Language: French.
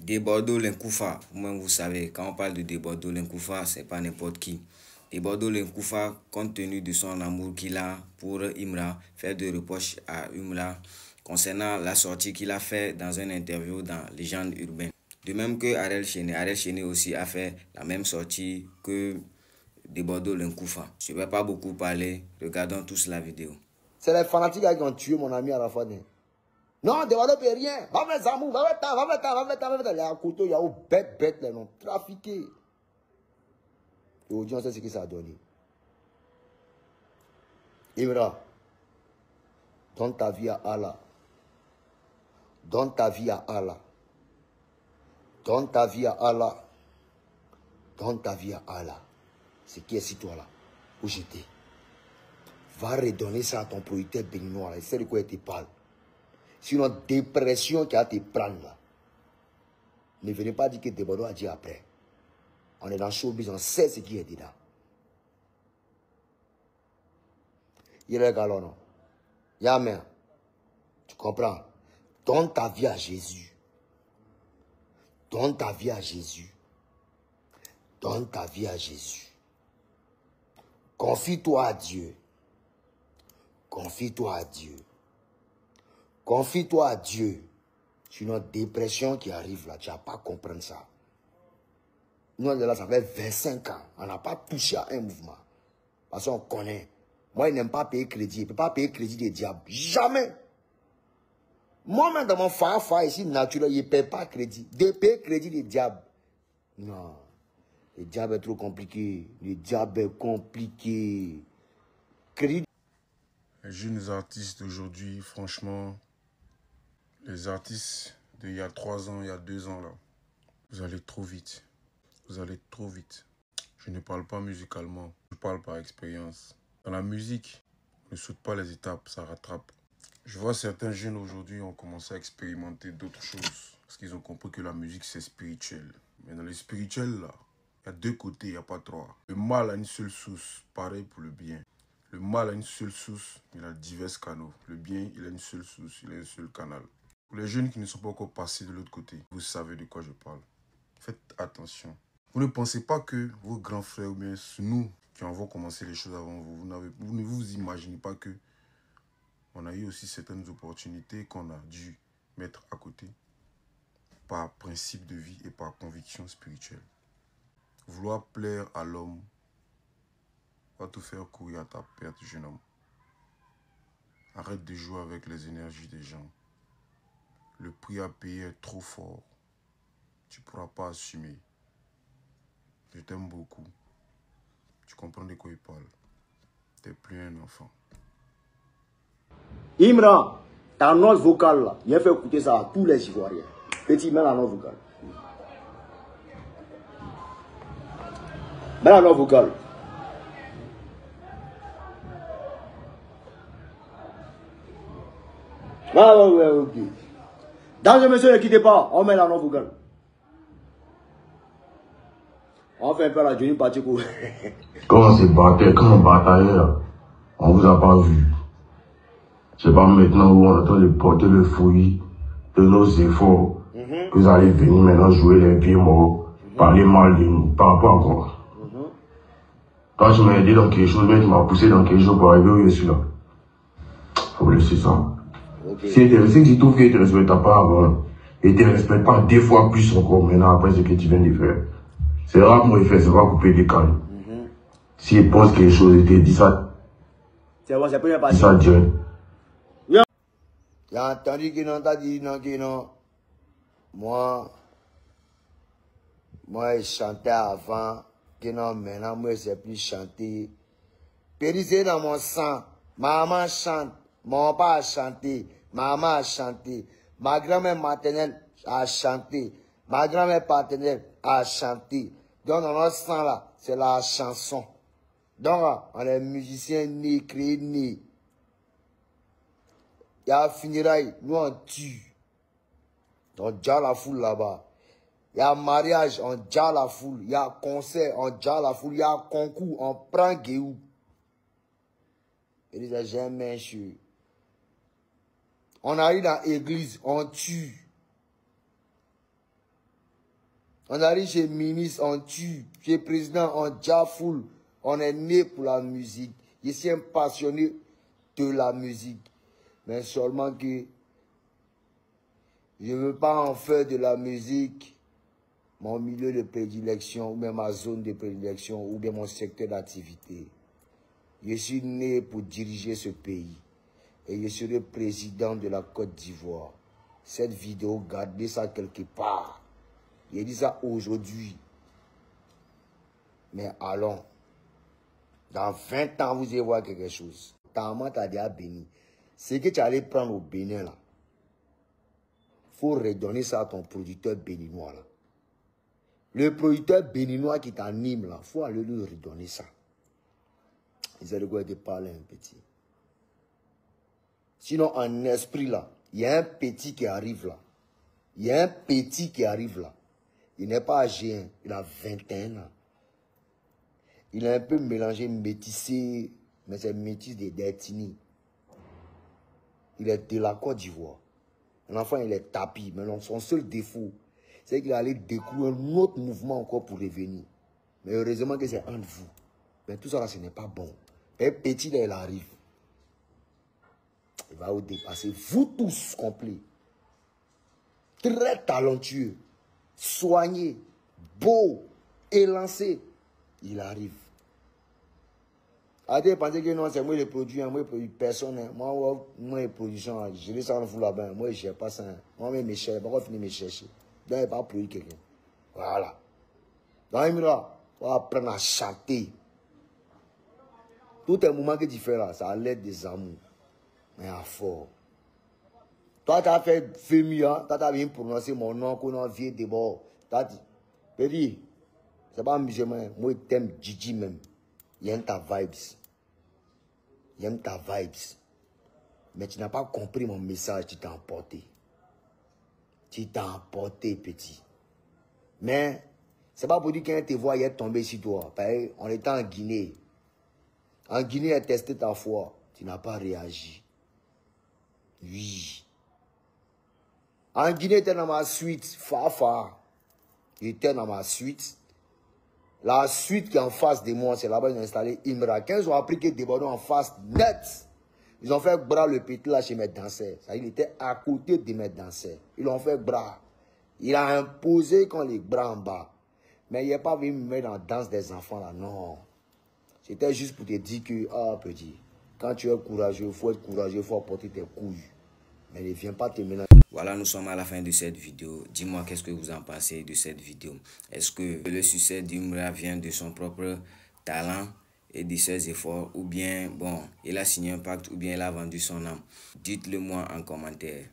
Desbordeaux Linkoufa, vous-même vous savez, quand on parle de Desbordeaux Linkoufa, c'est pas n'importe qui. Desbordeaux Linkoufa, compte tenu de son amour qu'il a pour Imra, fait de reproches à Imra concernant la sortie qu'il a fait dans une interview dans Légende urbaine. De même que Arel Chéné aussi a fait la même sortie que Desbordeaux Linkoufa. Je ne vais pas beaucoup parler, regardons tous la vidéo. C'est les fanatiques qui ont tué mon ami à la fin. Non, Desbordeaux ne peut rien. Va faire Zamou, va faire les couteaux, il y a aux bêtes, les noms trafiqués. Et aujourd'hui, on sait ce que ça a donné. Imra, donne ta vie à Allah. Donne ta vie à Allah. Donne ta vie à Allah. Donne ta vie à Allah. C'est qui est sur toi là, où j'étais. Va redonner ça à ton producteur béninois. C'est de quoi il te parle. Sinon, dépression qui a te prendre là. Ne venez pas dire que Desbordeaux a dit après. On est dans le showbiz, on sait ce qui est dedans. Il est galon, non? Yammer. Tu comprends? Donne ta vie à Jésus. Donne ta vie à Jésus. Donne ta vie à Jésus. Confie-toi à Dieu. Confie-toi à Dieu. Confie-toi à Dieu. Sinon, dépression qui arrive là, tu n'as pas comprendre ça. Nous, on est là, ça fait 25 ans. On n'a pas touché à un mouvement. Parce qu'on connaît. Moi, il n'aime pas payer crédit. Il ne peut pas payer crédit des diables. Jamais. Moi-même, dans mon fa ici, naturel, il ne paye pas crédit. De payer crédit des diables. Non. Le diable est trop compliqué. Le diable est compliqué. Crédit. Les jeunes artistes d'aujourd'hui, franchement, les artistes d'il y a 3 ans, il y a 2 ans, là, vous allez trop vite. Vous allez trop vite. Je ne parle pas musicalement, je parle par expérience. Dans la musique, on ne saute pas les étapes, ça rattrape. Je vois certains jeunes aujourd'hui ont commencé à expérimenter d'autres choses. Parce qu'ils ont compris que la musique, c'est spirituel. Mais dans les spirituels, là, il y a 2 côtés, il n'y a pas 3. Le mal a une seule source, pareil pour le bien. Le mal a une seule source, il a divers canaux. Le bien, il a une seule source, il a un seul canal. Pour les jeunes qui ne sont pas encore passés de l'autre côté, vous savez de quoi je parle. Faites attention. Vous ne pensez pas que vos grands frères, ou bien nous qui avons commencé les choses avant vous, vous ne vous imaginez pas que on a eu aussi certaines opportunités qu'on a dû mettre à côté par principe de vie et par conviction spirituelle. Vouloir plaire à l'homme va te faire courir à ta perte, jeune homme. Arrête de jouer avec les énergies des gens. Le prix à payer est trop fort. Tu ne pourras pas assumer. Je t'aime beaucoup. Tu comprends de quoi il parle. Tu n'es plus un enfant. Imra, ta note vocale là, il a fait écouter ça à tous les Ivoiriens. Petit, mets la note vocale. Mets la note vocale. Ouais, ok. Dans monsieur, ne quittez pas, on met la note vocale. On fait un peu la Johnny Patico. Quand on se battait, quand on bataillait, là, on vous a pas vu. C'est pas maintenant où on est en train de porter le fruit de nos efforts que vous allez venir maintenant jouer les pieds morts, parler mal de nous, pas encore. Quand tu m'as aidé dans quelque chose, mais tu m'as poussé dans quelque chose pour arriver où je suis là. Faut laisser ça. Si tu trouves qu'il ne te respecte pas avant, et ne te respecte pas 2 fois plus encore maintenant après ce que tu viens de faire, c'est rare que moi il fait, c'est pas couper des cannes. S'il pense quelque chose, il te dit ça. C'est bon, c'est pas bien Dis ça direct. Il a entendu qu'il n'a pas dit non, qu'il non. Moi, je chantais avant, que non, maintenant, moi, je ne sais plus chanter. Périsé dans mon sang. Maman chante, mon père a chanté, maman a chanté, ma grand-mère maternelle a chanté, ma grand-mère paternelle a chanté. Donc, dans notre sang, là, c'est la chanson. Donc, on est musiciens nés, créés nés. Il y a funérailles, nous on tue. On déjà la foule là-bas. Il y a mariage, on déjà la foule. Il y a concert, on déjà la foule. Il y a concours, on prend Guéou. Il dit, jamais sûr. On arrive dans l'église, on tue. On arrive chez ministre, on tue. Chez président, on jafoule. On est né pour la musique. Je suis un passionné de la musique. Mais seulement que je ne veux pas en faire de la musique mon milieu de prédilection, ou même ma zone de prédilection, ou bien mon secteur d'activité. Je suis né pour diriger ce pays. Et je serai président de la Côte d'Ivoire. Cette vidéo, gardez ça quelque part. J'ai dit ça aujourd'hui. Mais allons. Dans 20 ans, vous allez voir quelque chose. Ta maman t'a déjà béni. Ce que tu allais prendre au Bénin, là, il faut redonner ça à ton producteur béninois, là. Le producteur béninois qui t'anime, là, il faut aller lui redonner ça. Ils ont de quoi te parler un petit. Sinon, en esprit, là, il y a un petit qui arrive, là. Il y a un petit qui arrive, là. Il n'est pas âgé, hein. Il a 21 ans. Il est un peu mélangé, métissé, mais c'est métis de d'Etini. Il est de la Côte d'Ivoire. L'enfant, il est tapis, mais son seul défaut, c'est qu'il allait découvrir un autre mouvement encore pour revenir. Mais heureusement que c'est entre vous. Mais tout ça, là, ce n'est pas bon. Mais petit, là, il arrive. Il va vous dépasser. Vous tous, complets. Très talentueux. Soigné. Beau. Élancé. Il arrive. Arrêtez de penser que non, c'est moi le produit, moi je produis personne. Moi, les productions, je laisse ça en vous là-bas. Moi, je n'ai pas ça. Moi, je me cherche. Pourquoi finir me chercher? Donc, il va produire quelqu'un. Voilà. Dans les là, on va apprendre à chanter. Tout un moment que tu fais là, ça a l'aide des amours. Mais à fort. Toi, tu as fait Fémia, tu as bien prononcé mon nom, qu'on a vu d'abord. Tu as dit, petit, c'est pas musulman. Moi, je t'aime Gigi même. Il aime ta vibes. Il aime ta vibes. Mais tu n'as pas compris mon message, tu t'as emporté. Tu t'as emporté, petit. Mais, c'est pas pour dire qu'un te voit, il est tombé sur toi. On était en Guinée. En Guinée, il a testé ta foi. Tu n'as pas réagi. Oui. En Guinée, il était dans ma suite. Fafa. Il était dans ma suite. La suite qui est en face de moi, c'est là-bas, ils ont installé Imra. Quand ils ont appris que Débordon en face, net, ils ont fait bras le petit là chez mes danseurs. Ça, il était à côté de mes danseurs. Ils l'ont fait bras. Il a imposé quand les bras en bas. Mais il n'est pas venu me mettre dans la danse des enfants là, non. C'était juste pour te dire que, ah petit, quand tu es courageux, il faut être courageux, il faut apporter tes couilles. Mais ne viens pas te mélanger. Voilà, nous sommes à la fin de cette vidéo. Dis-moi qu'est-ce que vous en pensez de cette vidéo. Est-ce que le succès d'Umra vient de son propre talent et de ses efforts, ou bien, bon, il a signé un pacte, ou bien il a vendu son âme? Dites-le moi en commentaire.